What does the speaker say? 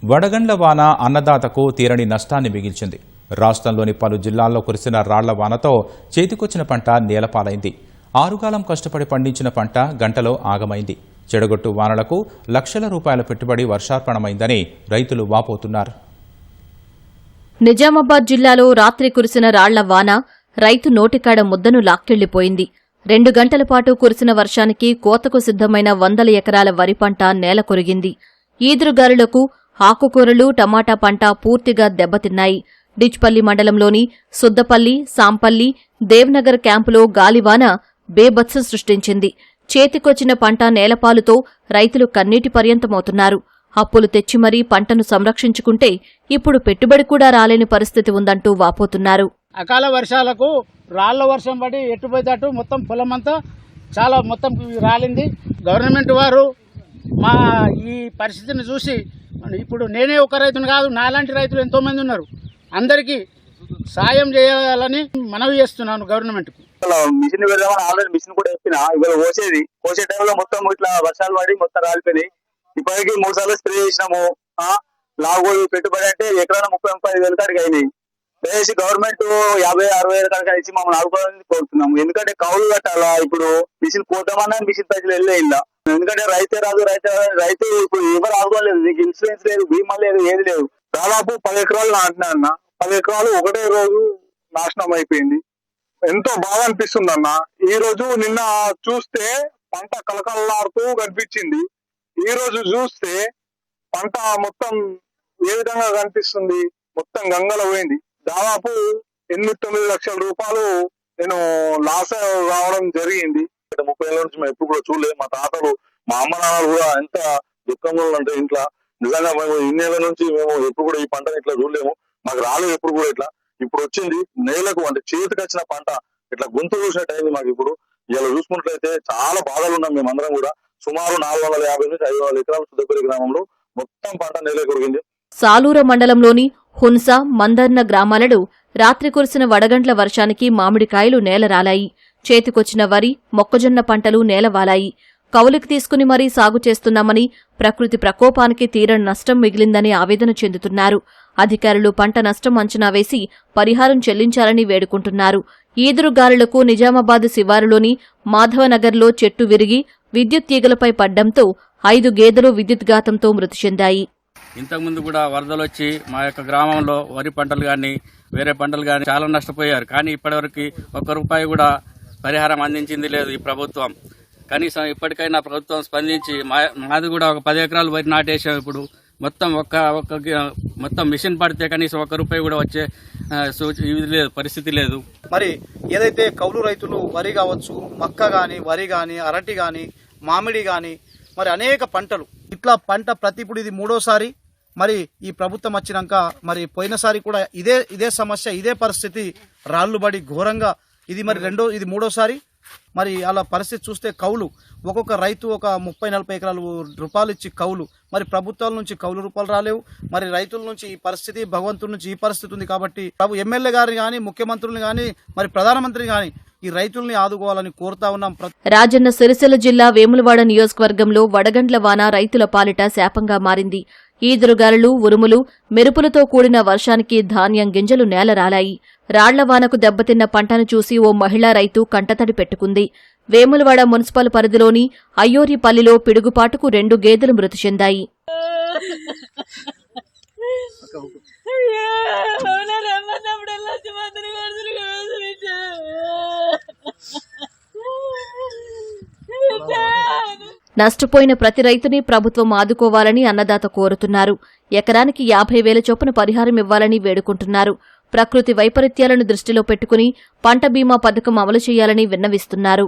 వడగండ్ల వాన అన్నదాతకు తీరని నష్టాన్ని మిగిల్చింది. రాష్ట్రంలోని పలు జిల్లాల్లో కురిసిన రాళ్ల వానతో చేతికొచ్చిన పంట నేలపాలైంది. ఆరుగాలం కష్టపడి పండించిన పంట గంటలో ఆగమైంది. చెడగొట్టు వానలకు లక్షల రూపాయల పెట్టుబడి వర్షార్పణమైందని రైతులు వాపోతున్నారు. నిజామాబాద్ జిల్లాలో రాత్రి కురిసిన రాళ్ల వాన రైతు నోటికాడ ముద్దను లాక్కెళ్లిపోయింది. 2 గంటల పాటు కురిసిన వర్షానికి కోతకు సిద్ధమైన 100 ఎకరాల వరి పంట నేల కొరిగింది. ఈదురుగాలులకు ఆకుకూరలు, టమాటా పంట పూర్తిగా దెబ్బతిన్నాయి. డిచ్పల్లి మండలంలోని సుద్దపల్లి, సాంపల్లి, దేవ్నగర్ క్యాంపులో గాలివాన బేభత్సం సృష్టించింది. చేతికొచ్చిన పంట నేలపాలుతో రైతులు కన్నీటి పర్యంతమవుతున్నారు. అప్పులు తెచ్చి మరీ పంటను సంరక్షించుకుంటే ఇప్పుడు పెట్టుబడి కూడా రాలేని పరిస్థితి ఉందంటూ వాపోతున్నారు. అకాల వర్షాలకు రాళ్ల వర్షం పడి ఎట్టుపోయేటట్టు మొత్తం పొలమంతా చాలా మొత్తం రాలింది. గవర్నమెంట్ వారు మా ఈ పరిస్థితిని చూసి ఇప్పుడు నేనే ఒక రైతును కాదు, నాలాంటి రైతులు ఎంతోమంది ఉన్నారు, అందరికీ సాయం చేయాలని మనవి చేస్తున్నాను గవర్నమెంట్కు. మిషన్ పెడదామని ఆల్రెడీ మిషన్ కూడా వేసిన, ఇవాళ కోసే టైంలో మొత్తం ఇట్లా వర్షాలు పడి మొత్తం రాలిపోయినాయి. ఇప్పటికీ 3 సార్లు స్ప్రే చేసినాము. లాగోలు పెట్టుబడి అంటే ఎకరాన 30-35 వేల కాడికి అయినాయి. దయచేసి గవర్నమెంట్ 50-60 వేల కాడికి ఇచ్చి మమ్మల్ని ఆడుకోవాలని కోరుతున్నాము. ఎందుకంటే కౌలు కట్టాలా, ఇప్పుడు మిషన్ పోతామన్నా మిషన్ పైసలు వెళ్ళే ఇలా. ఎందుకంటే రైతే రాదు, రైతు ఇప్పుడు ఎవరు ఆడుకోలేదు, నీకు ఇన్సూరెన్స్ లేదు, బీమా లేదు, ఏది లేదు. దాదాపు 10 ఎకరాలు నాటినా అన్న, 10 ఎకరాలు ఒకటే రోజు నాశనం అయిపోయింది. ఎంతో బాగా అనిపిస్తుంది అన్న. ఈ రోజు నిన్న చూస్తే పంట కలకలలాడుతూ కనిపించింది. ఈ రోజు చూస్తే పంట మొత్తం ఏ విధంగా కనిపిస్తుంది, మొత్తం గంగలో పోయింది. దాదాపు 8-9 లక్షల రూపాయలు నేను లాస్ రావడం జరిగింది. 30 ఏళ్ళ నుంచి మేము ఎప్పుడు కూడా చూడలేదు. మా తాతలు, మా అమ్మ నాన్నలు కూడా ఎంత దుఃఖంలో అంటే ఇంట్లో నిజంగా మేము ఇన్నేళ్ల నుంచి మేము ఎప్పుడు కూడా ఈ పంటను ఇట్లా చూడలేము. మాకు రాలేదు ఎప్పుడు కూడా ఇట్లా. ఇప్పుడు వచ్చింది నేలకు, అంటే చేతికి వచ్చిన పంట ఇట్లా గొంతు చూసినట్టు అయింది మాకు. ఇప్పుడు ఇలా చూసుకున్నట్లయితే చాలా బాధలు ఉన్నాం మేమందరం కూడా. సుమారు 450-500 ఎకరాల సుద్దపల్లి గ్రామంలో మొత్తం పంట నేల కొరిగింది. సాలూర మండలంలోని హున్స, మందర్న గ్రామాలలో రాత్రి కురిసిన వడగండ్ల వర్షానికి మామిడికాయలు నేలరాలాయి. చేతికొచ్చిన వరి, మొక్కజొన్న పంటలు నేలవాలాయి. కౌలుకి తీసుకుని మరీ సాగు చేస్తున్నామని, ప్రకృతి ప్రకోపానికి తీరని నష్టం మిగిలిందని ఆవేదన చెందుతున్నారు. అధికారులు పంట నష్టం అంచనా వేసి పరిహారం చెల్లించాలని వేడుకుంటున్నారు. ఈదురుగాలులకు నిజామాబాద్ శివారులోని మాధవనగర్లో చెట్టు విరిగి విద్యుత్ తీగలపై పడ్డంతో 5 గేదెలు విద్యుద్ఘాతంతో మృతి చెందాయి. ఇంతకుముందు కూడా వరదలు వచ్చి మా యొక్క గ్రామంలో వరి పంటలు కానీ వేరే పంటలు కానీ చాలా నష్టపోయారు. కానీ ఇప్పటివరకు ₹1 కూడా పరిహారం అందించింది లేదు ఈ ప్రభుత్వం. కనీసం ఇప్పటికైనా ప్రభుత్వం స్పందించి మాది కూడా ఒక 10 ఎకరాలు వరి నాటేసాం. ఇప్పుడు మొత్తం మిషన్ పడితే కనీసం ₹1 కూడా వచ్చే పరిస్థితి లేదు. మరి ఏదైతే కౌలు రైతులు వరి కావచ్చు, మక్క గాని, వరి గాని, అరటి గాని, మామిడి గాని, మరి అనేక పంటలు ఇట్లా పంట ప్రతి ఇప్పుడు ఇది 3వసారి మరి ఈ ప్రభుత్వం వచ్చినాక, మరి పోయినసారి కూడా ఇదే సమస్య, ఇదే పరిస్థితి, రాళ్లు బడి ఘోరంగా. ఇది మరి ఇది 3వసారి. మరి అలా పరిస్థితి చూస్తే కౌలు ఒక్కొక్క రైతు ఒక 30-40 ఎకరాలు రూపాయలు ఇచ్చి కౌలు, మరి ప్రభుత్వాల నుంచి కౌలు రూపాయలు రాలేవు. మరి రైతుల నుంచి ఈ పరిస్థితి, భగవంతుడి నుంచి ఈ పరిస్థితి ఉంది. కాబట్టి ఎమ్మెల్యే గారిని కానీ, ముఖ్యమంత్రులను కానీ, మరి ప్రధానమంత్రిని కానీ ఈ రైతుల్ని ఆదుకోవాలని కోరుతా ఉన్నాం. రాజన్న సిరిసిల్ల జిల్లా వేములవాడ నియోజకవర్గంలో వడగండ్ల వాన రైతుల పాలిట శాపంగా మారింది. ఈదురుగాలులు, ఉరుములు, మెరుపులతో కూడిన వర్షానికి ధాన్యం గింజలు నేలరాలాయి. రాళ్ల వానకు దెబ్బతిన్న పంటను చూసి ఓ మహిళా రైతు కంటతడి పెట్టుకుంది. వేములవాడ మున్సిపల్ పరిధిలోని అయ్యోరిపల్లిలో పిడుగుపాటుకు 2 గేదెలు మృతి చెందాయి. నష్టపోయిన ప్రతి రైతుని ప్రభుత్వం ఆదుకోవాలని అన్నదాత కోరుతున్నారు. ఎకరానికి 50,000 చొప్పున పరిహారం ఇవ్వాలని వేడుకుంటున్నారు. ప్రకృతి వైపరీత్యాలను దృష్టిలో పెట్టుకుని పంట బీమా పథకం అమలు చేయాలని విన్నవిస్తున్నారు.